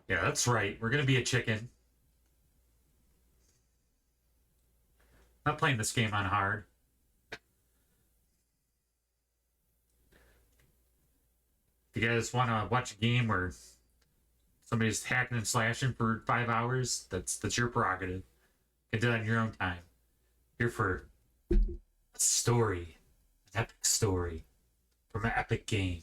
Yeah, that's right. We're gonna be a chicken. Not playing this game on hard. If you guys want to watch a game where somebody's hacking and slashing for 5 hours, that's your prerogative. You can do that in your own time. Here for a story, an epic story from an epic game.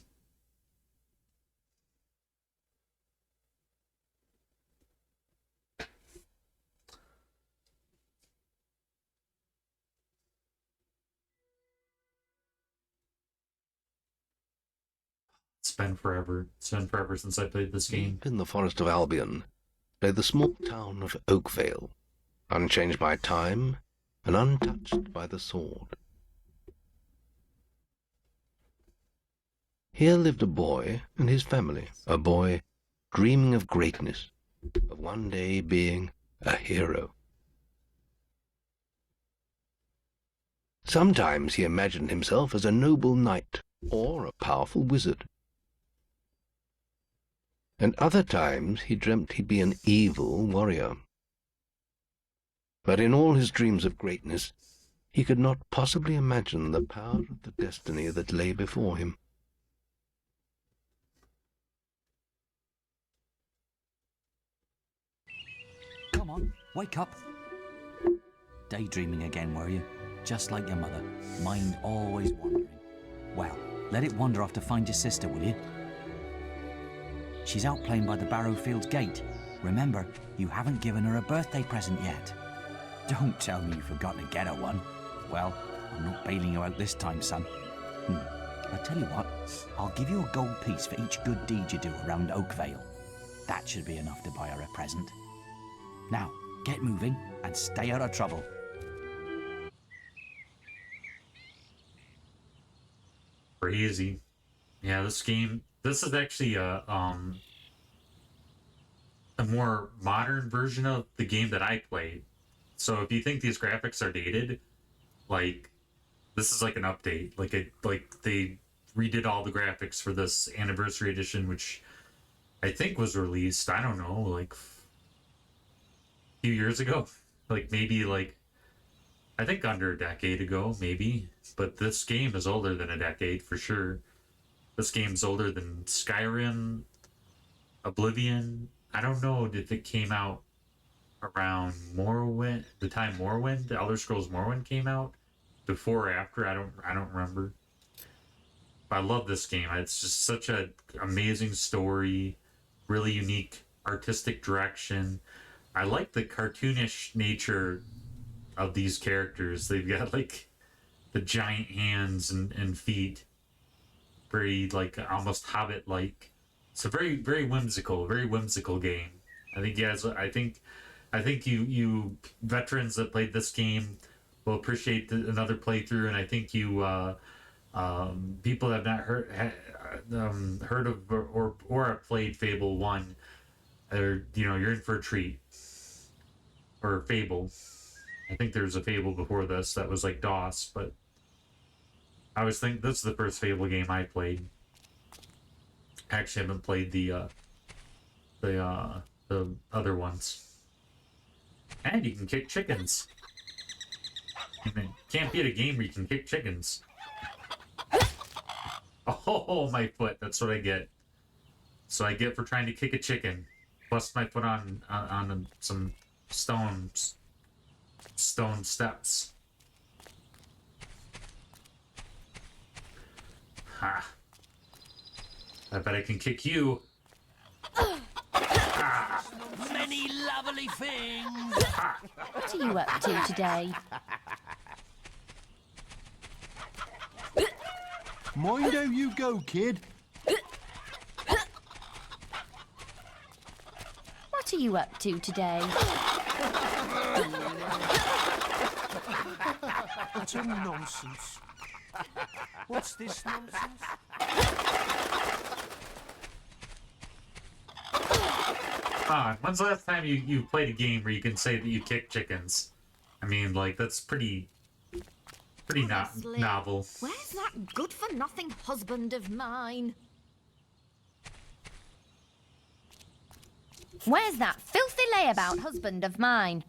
It's been forever. It's been forever since I played this game. Deep in the forest of Albion lay the small town of Oakvale, unchanged by time and untouched by the sword. Here lived a boy and his family, a boy dreaming of greatness, of one day being a hero. Sometimes he imagined himself as a noble knight or a powerful wizard. And other times he dreamt he'd be an evil warrior. But in all his dreams of greatness, he could not possibly imagine the power of the destiny that lay before him. Come on, wake up. Daydreaming again, were you? Just like your mother, mind always wandering. Well, let it wander off to find your sister, will you? She's out playing by the Barrowfields gate. Remember, you haven't given her a birthday present yet. Don't tell me you've forgotten to get her one. Well, I'm not bailing you out this time, son. I'll tell you what, I'll give you a gold piece for each good deed you do around Oakvale. That should be enough to buy her a present. Now, get moving and stay out of trouble. Crazy. Yeah, this is actually a more modern version of the game that I played. So if you think these graphics are dated, like this is like an update. Like they redid all the graphics for this anniversary edition, which I think was released, I don't know, like a few years ago. Like maybe like I think under a decade ago, maybe. But this game is older than a decade for sure. This game's older than Skyrim, Oblivion. I don't know if it came out around Morrowind, the time Morrowind, the Elder Scrolls Morrowind came out, before or after. I don't remember. But I love this game. It's just such an amazing story, really unique artistic direction. I like the cartoonish nature of these characters. They've got like the giant hands and feet, very like almost Hobbit like. It's a very very whimsical game. I think you veterans that played this game will appreciate another playthrough, and I think you people that have not heard of or have played Fable 1, or you're in for a treat. Or Fable. I think there's a Fable before this that was like DOS, but I was thinking this is the first Fable game I played. I actually haven't played the other ones. And you can kick chickens. Can't beat a game where you can kick chickens. Oh, my foot. That's what I get. So I get for trying to kick a chicken. Bust my foot on some stone steps. Ha. I bet I can kick you. Many lovely things. What are you up to today? Mind how you go, kid. What are you up to today? Utter nonsense. What's this nonsense? When's the last time you played a game where you can say that you kick chickens? I mean, like, that's pretty pretty Honestly, novel. Where's that good-for-nothing husband of mine? Where's that filthy layabout husband of mine?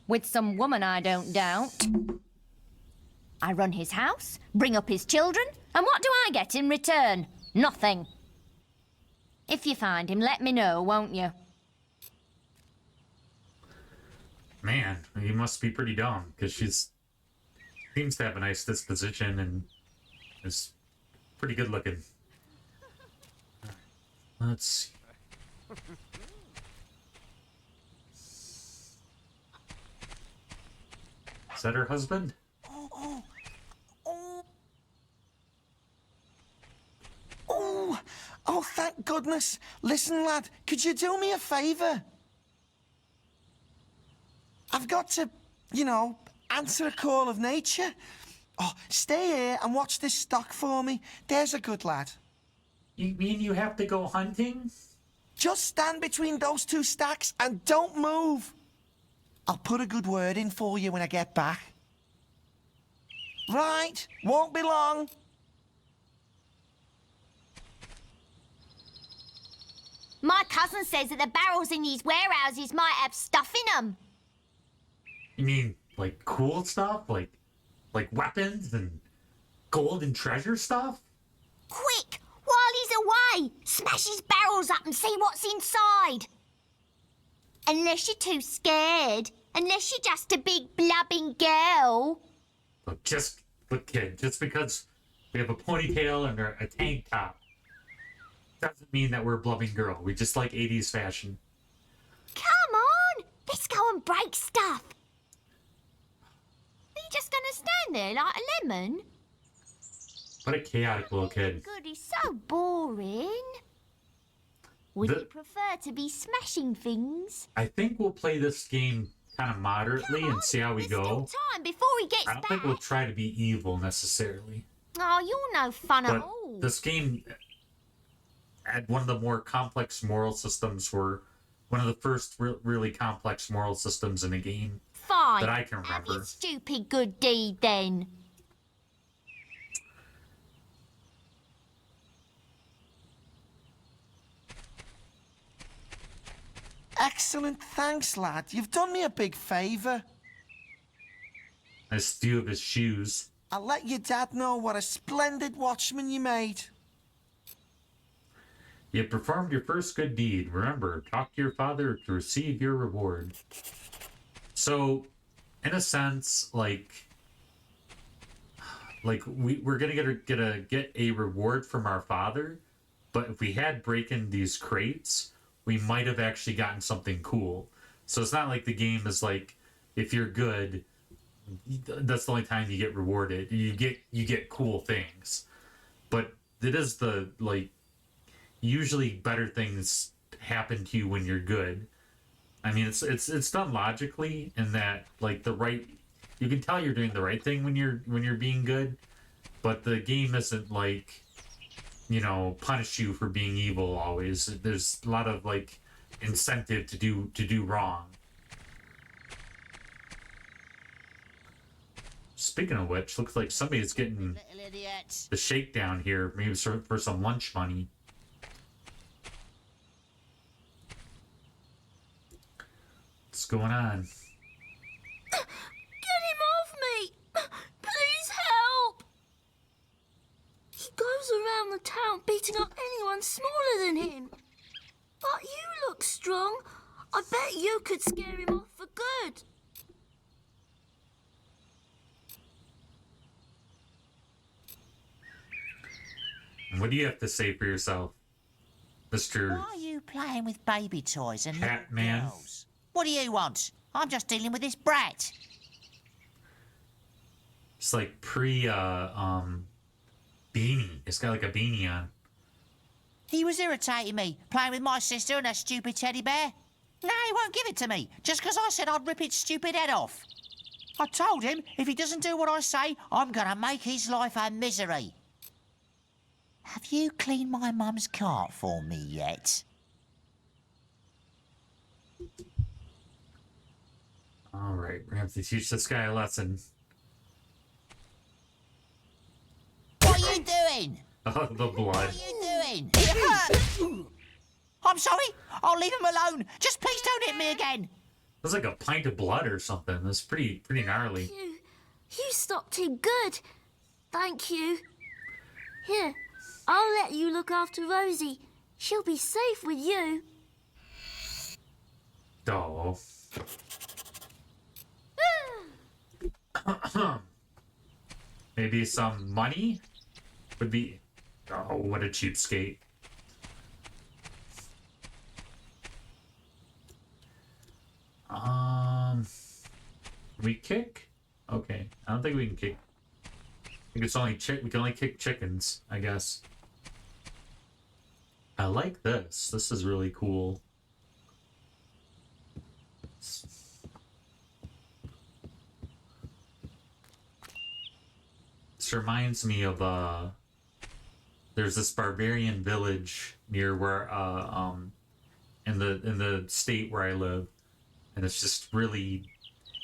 With some woman, I don't doubt. I run his house, bring up his children, and what do I get in return? Nothing. If you find him, let me know, won't you? Man, he must be pretty dumb, because seems to have a nice disposition and is pretty good looking. Let's see. Is that her husband? Oh, thank goodness. Listen, lad, could you do me a favour? I've got to, answer a call of nature. Oh, stay here and watch this stock for me. There's a good lad. You mean you have to go hunting? Just stand between those two stacks and don't move. I'll put a good word in for you when I get back. Right, won't be long. My cousin says that the barrels in these warehouses might have stuff in them. You mean like cool stuff, like weapons and gold and treasure stuff? Quick, while he's away, smash his barrels up and see what's inside. Unless you're too scared. Unless you're just a big blubbing girl. Look, kid, just because we have a ponytail and a tank top doesn't mean that we're a blubbing girl. We just like 80s fashion. Come on, let's go and break stuff. Are you just gonna stand there like a lemon? What a chaotic little kid. Good, he's so boring. Would you prefer to be smashing things? I think we'll play this game kind of moderately and see how we There's go. still time before he gets I don't back. think we'll try to be evil necessarily. Oh, you're no fun at But all. this game had one of the more complex moral systems, were one of the first really complex moral systems in a game Fine. that I can Have your remember. stupid good deed then. Excellent, thanks, lad. You've done me a big favour. I steal his shoes. I'll let your dad know what a splendid watchman you made. You performed your first good deed. Remember, talk to your father to receive your reward. So, in a sense, like we're gonna get a reward from our father, but if we had breaking these crates, we might have actually gotten something cool. So it's not like the game is like, if you're good, that's the only time you get rewarded. You get cool things, but it is the usually better things happen to you when you're good. I mean, it's done logically in that you can tell you're doing the right thing when you're being good, but the game isn't punish you for being evil always. There's a lot of incentive to do wrong. Speaking of which, looks like somebody's getting the shakedown here, maybe for some lunch money. What's going on? Get him off me! Please help! He goes around the town beating up anyone smaller than him. But you look strong. I bet you could scare him off for good. What do you have to say for yourself, Mr. Why are you playing with baby toys and little Catman? girls? What do you want? I'm just dealing with this brat. It's like beanie. It's got like a beanie on. He was irritating me, playing with my sister and her stupid teddy bear. No, he won't give it to me, just because I said I'd rip its stupid head off. I told him if he doesn't do what I say, I'm going to make his life a misery. Have you cleaned my mum's cart for me yet? All right, we're gonna have to teach this guy a lesson. What are you doing? Oh, the blood. What are you doing? It hurts. I'm sorry. I'll leave him alone. Just please don't hit me again. That's like a pint of blood or something. That's pretty gnarly. You stopped him good. Thank you. Here, I'll let you look after Rosie. She'll be safe with you. Oh. Maybe some money would be. Oh, what a cheapskate. We kick? Okay, I don't think we can kick. I think it's only we can only kick chickens, I guess. I like this. This is really cool. This reminds me of there's this barbarian village near where in the state where I live, and it's just really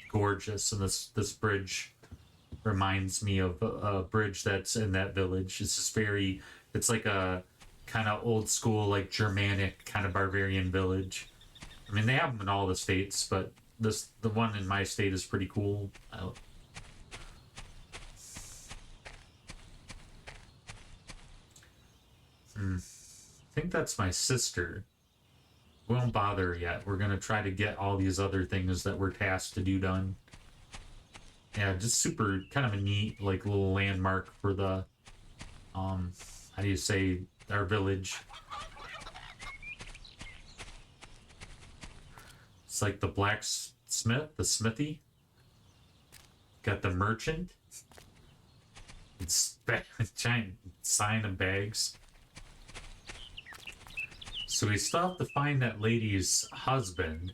gorgeous. And this bridge reminds me of a bridge that's in that village. It's just it's like a kind of old school, like Germanic kind of barbarian village. I mean, they have them in all the states, but the one in my state is pretty cool. I think that's my sister. We won't bother her yet. We're gonna try to get all these other things that we're tasked to do done. Yeah, just super kind of a neat like little landmark for the how do you say, our village. It's like the blacksmith, the smithy. Got the merchant. It's giant sign of bags. So we still have to find that lady's husband.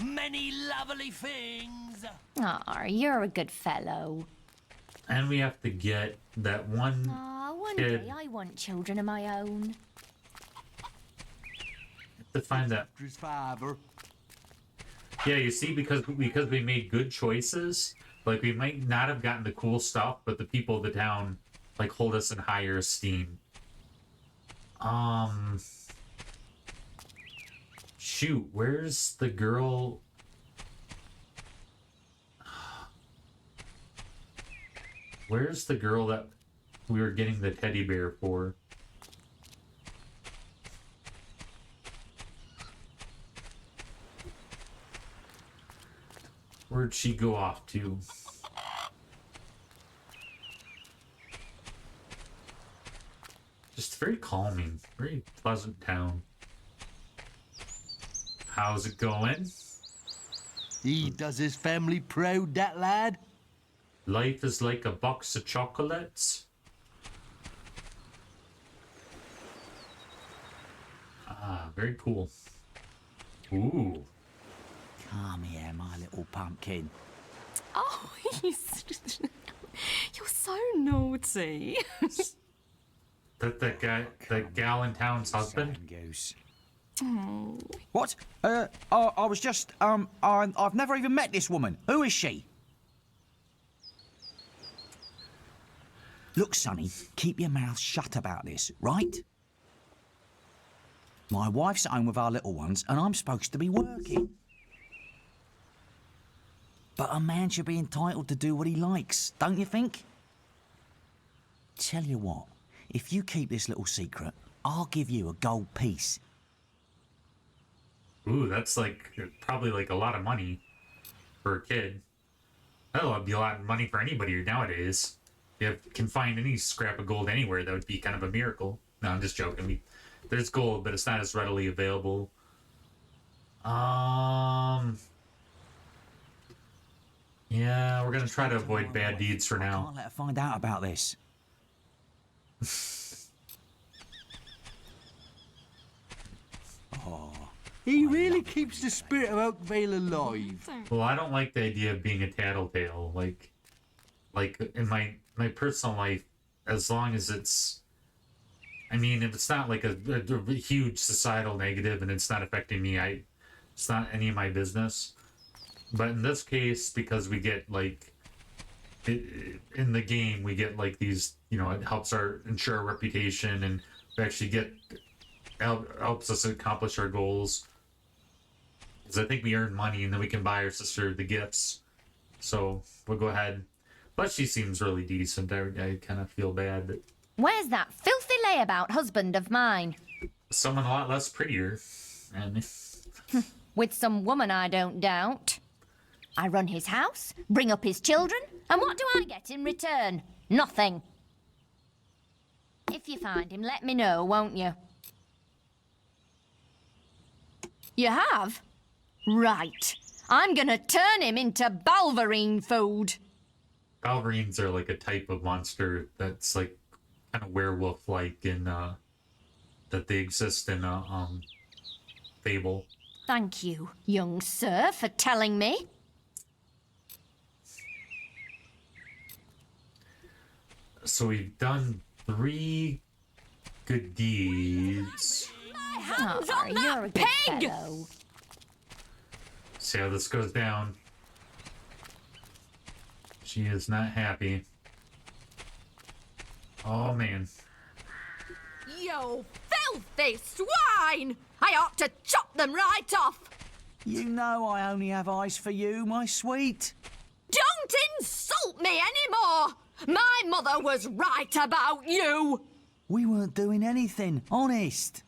Many lovely things. Aw, you're a good fellow. And we have to get that one Aw, one kid. day I want children of my own. To find that. His father. Yeah, you see, because we made good choices, like we might not have gotten the cool stuff, but the people of the town like hold us in higher esteem. Shoot, where's the girl? Where's the girl that we were getting the teddy bear for? Where'd she go off to? Just very calming, very pleasant town. How's it going? He does his family proud, that lad. Life is like a box of chocolates. Ah, very cool. Ooh. Come here, my little pumpkin. Oh, you're so naughty. That gal in town's husband? Same goose. Oh. What? I was just, I've never even met this woman. Who is she? Look, Sonny, keep your mouth shut about this, right? My wife's at home with our little ones, and I'm supposed to be working. But a man should be entitled to do what he likes, don't you think? Tell you what, if you keep this little secret, I'll give you a gold piece. Ooh, that's like probably like a lot of money for a kid. That'll be a lot of money for anybody nowadays. If you can find any scrap of gold anywhere, that would be kind of a miracle. No, I'm just joking. There's gold, but it's not as readily available. Yeah, we're gonna try to avoid bad deeds for I now. can't let her find out about this. He really keeps the spirit of Oakvale alive. Well, I don't like the idea of being a tattletale. Like in my personal life, as long as it's, I mean, if it's not like a huge societal negative and it's not affecting me, it's not any of my business. But in this case, because we get like in the game, we get like these, you know, it helps our ensure our reputation, and we actually get helps us accomplish our goals. Because I think we earn money, and then we can buy our sister the gifts. So we'll go ahead. But she seems really decent. I kind of feel bad that Where's that filthy layabout husband of mine? someone a lot less prettier, and With some woman, I don't doubt. I run his house, bring up his children, and what do I get in return? Nothing. If you find him, let me know, won't you? You have? Right. I'm gonna turn him into Balverine food. Balverines are like a type of monster that's like kind of werewolf-like in that they exist in Fable. Thank you, young sir, for telling me. So we've done 3 good deeds. Hands on that you're a good pig! fellow. See how this goes down. She is not happy. Oh man. You filthy swine! I ought to chop them right off! You know I only have eyes for you, my sweet. Don't insult me anymore! My mother was right about you! We weren't doing anything, honest.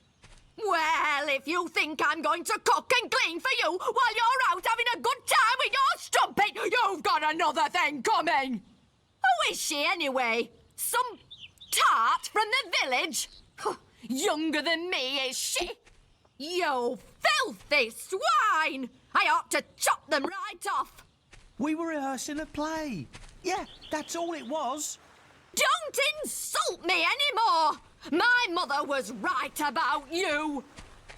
Well, if you think I'm going to cook and clean for you while you're out having a good time with your strumpet, you've got another thing coming! Who is she anyway? Some tart from the village? Younger than me, is she? You filthy swine! I ought to chop them right off! We were rehearsing a play. Yeah, that's all it was. Don't insult me anymore! My mother was right about you!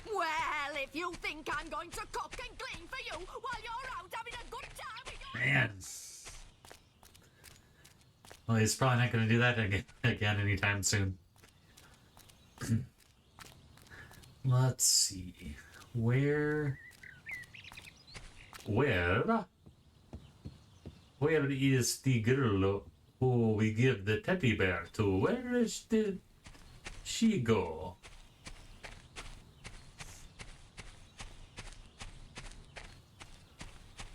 Well, if you think I'm going to cook and clean for you while you're out having a good time with your... Man. Well, he's probably not going to do that again anytime soon. Let's see. Where is the girl who we give the teddy bear to? Where did she go?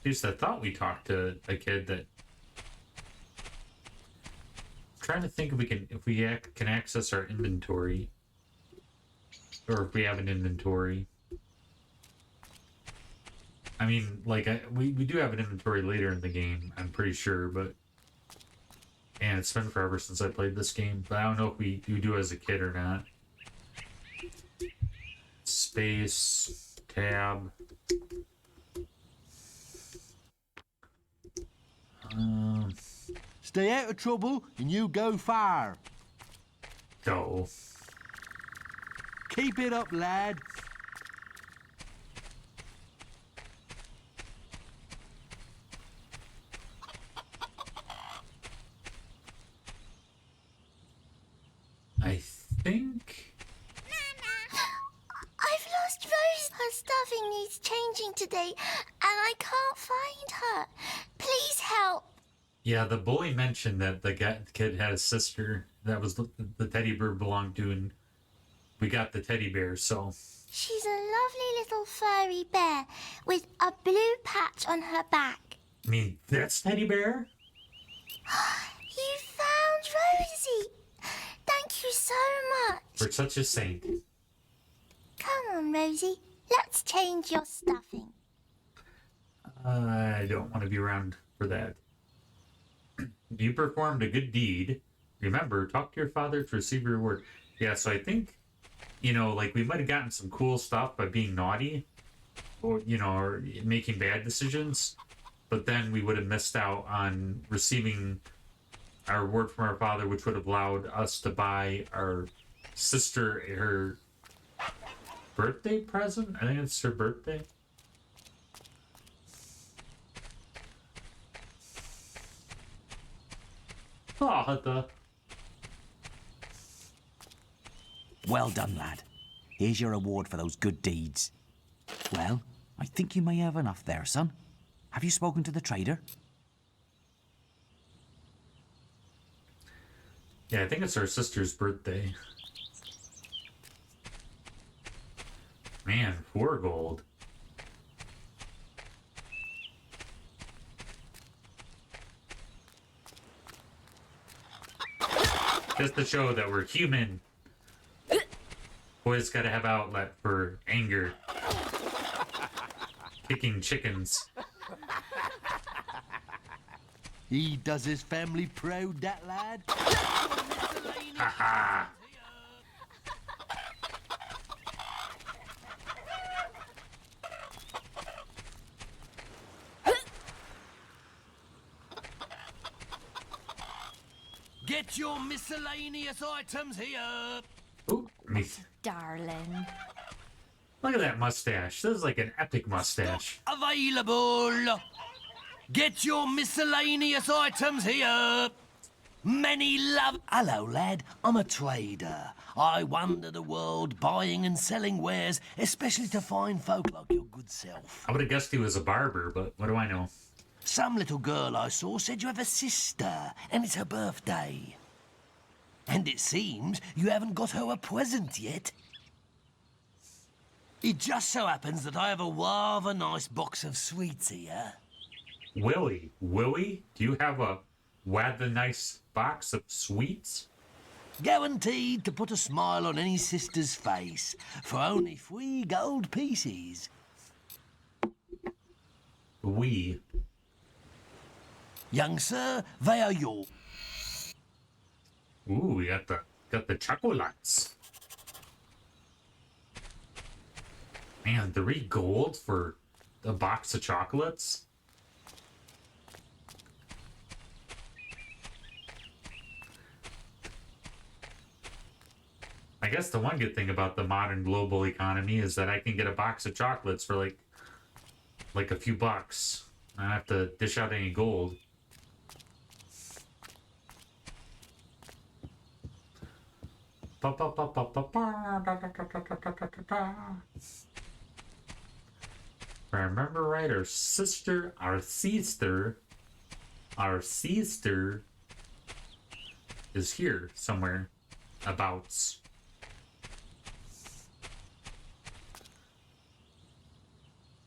At least I thought we talked to a kid that. I'm trying to think if we can access our inventory, or if we have an inventory. I mean, like we do have an inventory later in the game, I'm pretty sure, but and it's been forever since I played this game, but I don't know if we do as a kid or not. Space tab. Stay out of trouble and you go far. Go. Keep it up, lad. I think. I've lost Rose. Her stuffing needs changing today, and I can't find her. Please help. Yeah, the bully mentioned that the kid had a sister that was the teddy bear belonged to, and we got the teddy bear, so. She's a lovely little furry bear with a blue patch on her back. I mean, that's teddy bear? You found Rosie. Thank you so much. For such a saint. Come on, Rosie. Let's change your stuffing. I don't want to be around for that. You performed a good deed. Remember, talk to your father to receive your reward. Yeah, so I think, you know, like we might have gotten some cool stuff by being naughty, or, you know, or making bad decisions, but then we would have missed out on receiving our reward from our father, which would have allowed us to buy our sister her birthday present. I think it's her birthday. Oh, the. Well done, lad. Here's your reward for those good deeds. Well, I think you may have enough there, son. Have you spoken to the trader? Yeah, I think it's our sister's birthday. Man, 4 gold. Just to show that we're human. Boys gotta have outlet for anger. Kicking chickens. He does his family proud, that lad. Haha! Get your miscellaneous items here. Ooh, me. Darling. Look at that mustache. This is like an epic mustache. Available. Get your miscellaneous items here. Many love. Hello, lad. I'm a trader. I wander the world buying and selling wares, especially to fine folk like your good self. I would have guessed he was a barber, but what do I know? Some little girl I saw said you have a sister, and it's her birthday. And it seems you haven't got her a present yet. It just so happens that I have a rather nice box of sweets here. Willie, do you have a rather nice box of sweets? Guaranteed to put a smile on any sister's face for only 3 gold pieces. We. Young sir, they are yours. Ooh, we got the chocolates. Man, 3 gold for a box of chocolates? I guess the one good thing about the modern global economy is that I can get a box of chocolates for like a few bucks. I don't have to dish out any gold. If I remember right, our sister is here somewhere, abouts.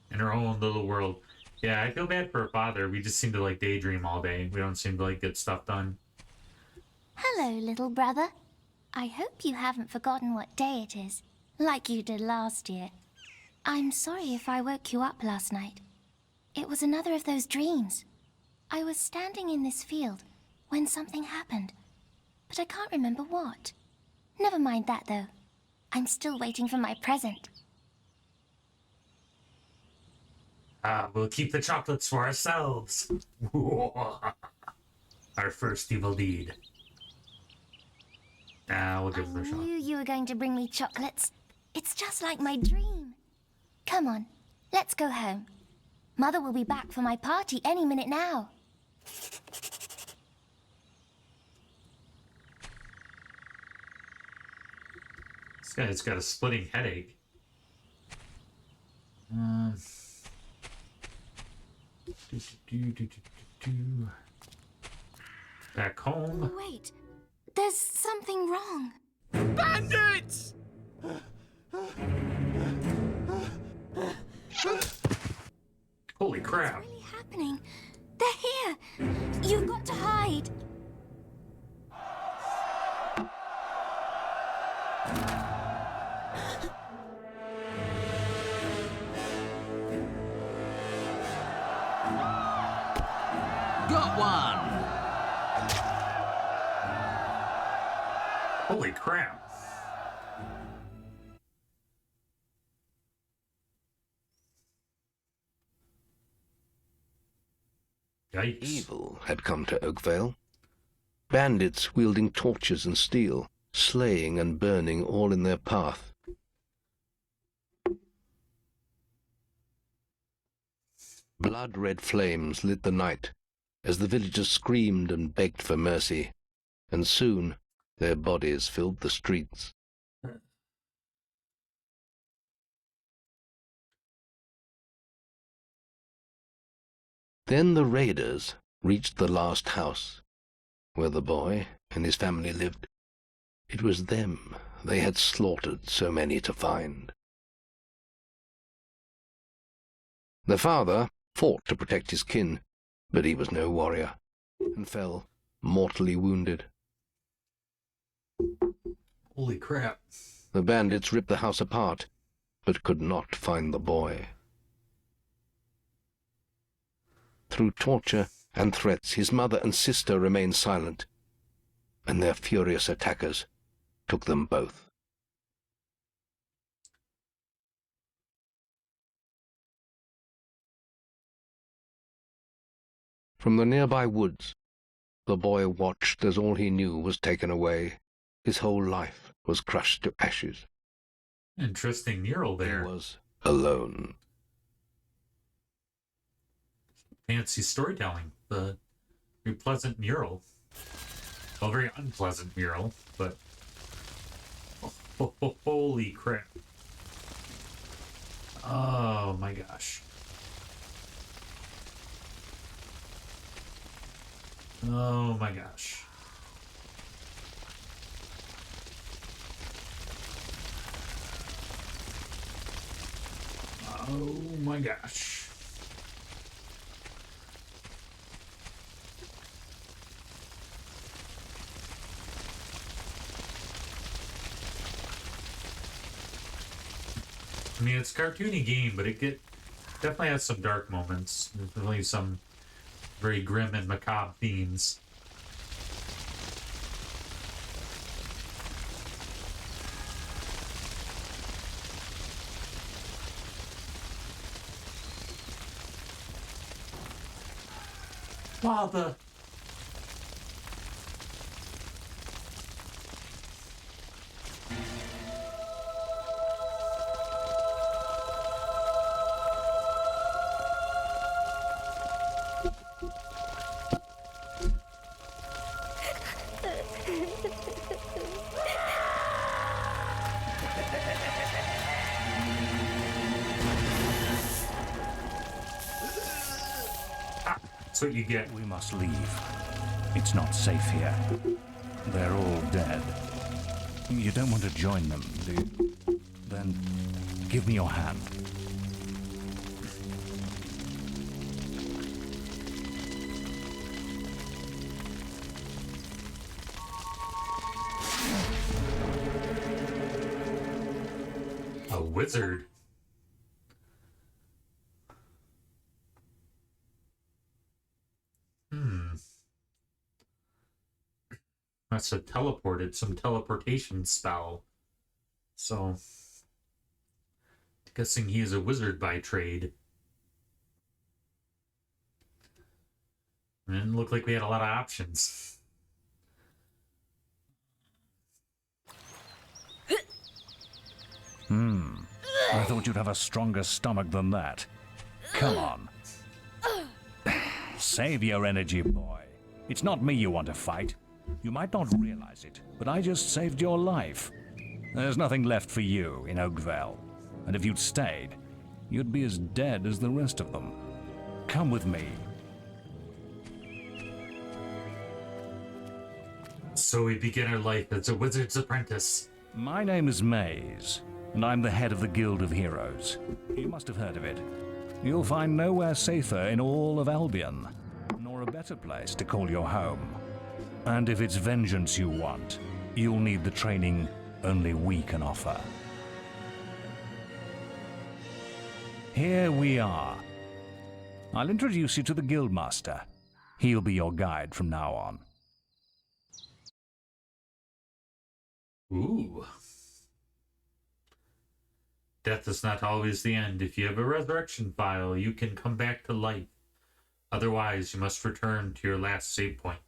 In her own little world. Yeah, I feel bad for her father. We just seem to like daydream all day. We don't seem to like get stuff done. Hello, little brother. I hope you haven't forgotten what day it is, like you did last year. I'm sorry if I woke you up last night. It was another of those dreams. I was standing in this field when something happened, but I can't remember what. Never mind that, though. I'm still waiting for my present. We'll keep the chocolates for ourselves. Our first evil deed. We'll give her a I shot. knew you were going to bring me chocolates. It's just like my dream. Come on, let's go home. Mother will be back for my party any minute now. This guy's got a splitting headache. Back home. Wait, there's something wrong. Bandits! Holy crap. What's really happening? They're here. You've got to hide. Got one! Holy crap. Yikes. Evil had come to Oakvale. Bandits wielding torches and steel, slaying and burning all in their path. Blood-red flames lit the night as the villagers screamed and begged for mercy, and soon their bodies filled the streets. Then the raiders reached the last house, where the boy and his family lived. It was them they had slaughtered so many to find. The father fought to protect his kin, but he was no warrior, and fell mortally wounded. Holy crap. The bandits ripped the house apart, but could not find the boy. Through torture and threats, his mother and sister remained silent, and their furious attackers took them both. From the nearby woods, the boy watched as all he knew was taken away. His whole life was crushed to ashes. Interesting mural there. He was alone. Fancy storytelling. The very pleasant mural. Well, very unpleasant mural, but holy crap. Oh my gosh. Oh my gosh. Oh my gosh. I mean, it's a cartoony game, but it definitely has some dark moments. There's definitely some very grim and macabre themes. Father. That's what you get. We must leave. It's not safe here. They're all dead. You don't want to join them, do you? Then give me your hand. A wizard. Must have teleported, some teleportation spell. So, guessing he is a wizard by trade. It didn't look like we had a lot of options. I thought you'd have a stronger stomach than that. Come on. Save your energy, boy. It's not me you want to fight. You might not realize it, but I just saved your life. There's nothing left for you in Oakvale. And if you'd stayed, you'd be as dead as the rest of them. Come with me. So we begin our life as a wizard's apprentice. My name is Maze, and I'm the head of the Guild of Heroes. You must have heard of it. You'll find nowhere safer in all of Albion, nor a better place to call your home. And if it's vengeance you want, you'll need the training only we can offer. Here we are. I'll introduce you to the Guildmaster. He'll be your guide from now on. Ooh. Death is not always the end. If you have a resurrection file, you can come back to life. Otherwise, you must return to your last save point.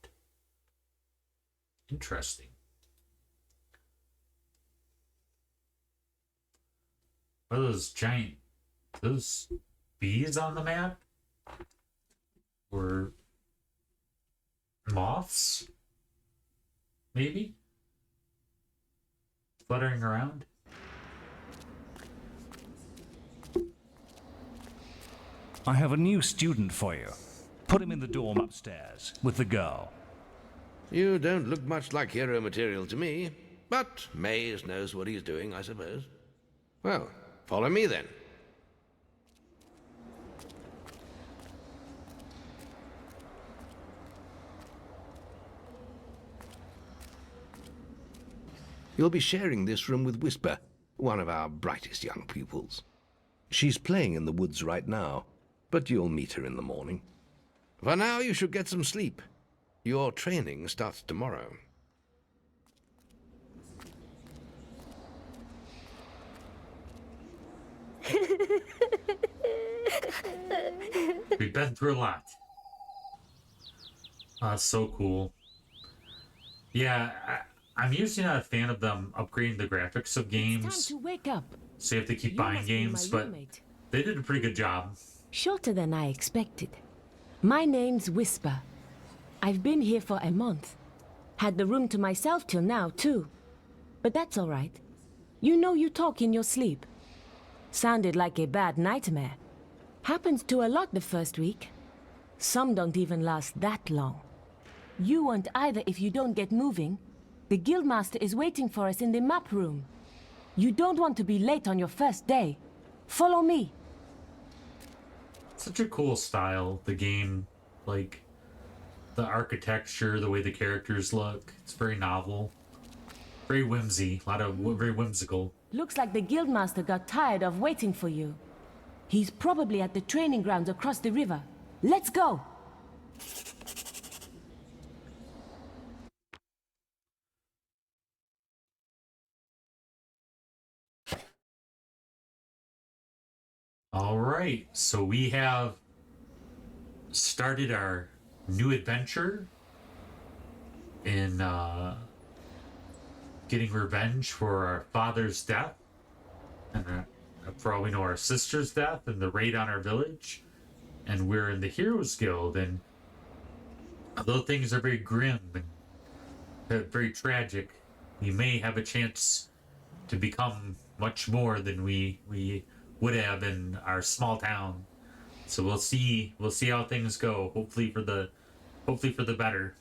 Interesting. What are those giant... those bees on the map? Or... moths? Maybe? Fluttering around? I have a new student for you. Put him in the dorm upstairs with the girl. You don't look much like hero material to me, but Maze knows what he's doing, I suppose. Well, follow me then. You'll be sharing this room with Whisper, one of our brightest young pupils. She's playing in the woods right now, but you'll meet her in the morning. For now, you should get some sleep. Your training starts tomorrow. We've been through a lot. So cool. Yeah, I'm usually not a fan of them upgrading the graphics of games. It's time to wake up. So you have to keep You buying must be games, my but roommate. they did a pretty good job. Shorter than I expected. My name's Whisper. I've been here for a month. Had the room to myself till now, too. But that's all right. You know you talk in your sleep. Sounded like a bad nightmare. Happens to a lot the first week. Some don't even last that long. You won't either if you don't get moving. The Guildmaster is waiting for us in the map room. You don't want to be late on your first day. Follow me. Such a cool style, the game, like the architecture, the way the characters look. It's very novel, very whimsy, very whimsical. Looks like the Guildmaster got tired of waiting for you. He's probably at the training grounds across the river. Let's go! All right, so we have started our new adventure in getting revenge for our father's death, and for all we know, our sister's death, and the raid on our village. And we're in the Heroes Guild, and although things are very grim and very tragic, we may have a chance to become much more than we would have in our small town. So we'll see how things go. Hopefully for the better.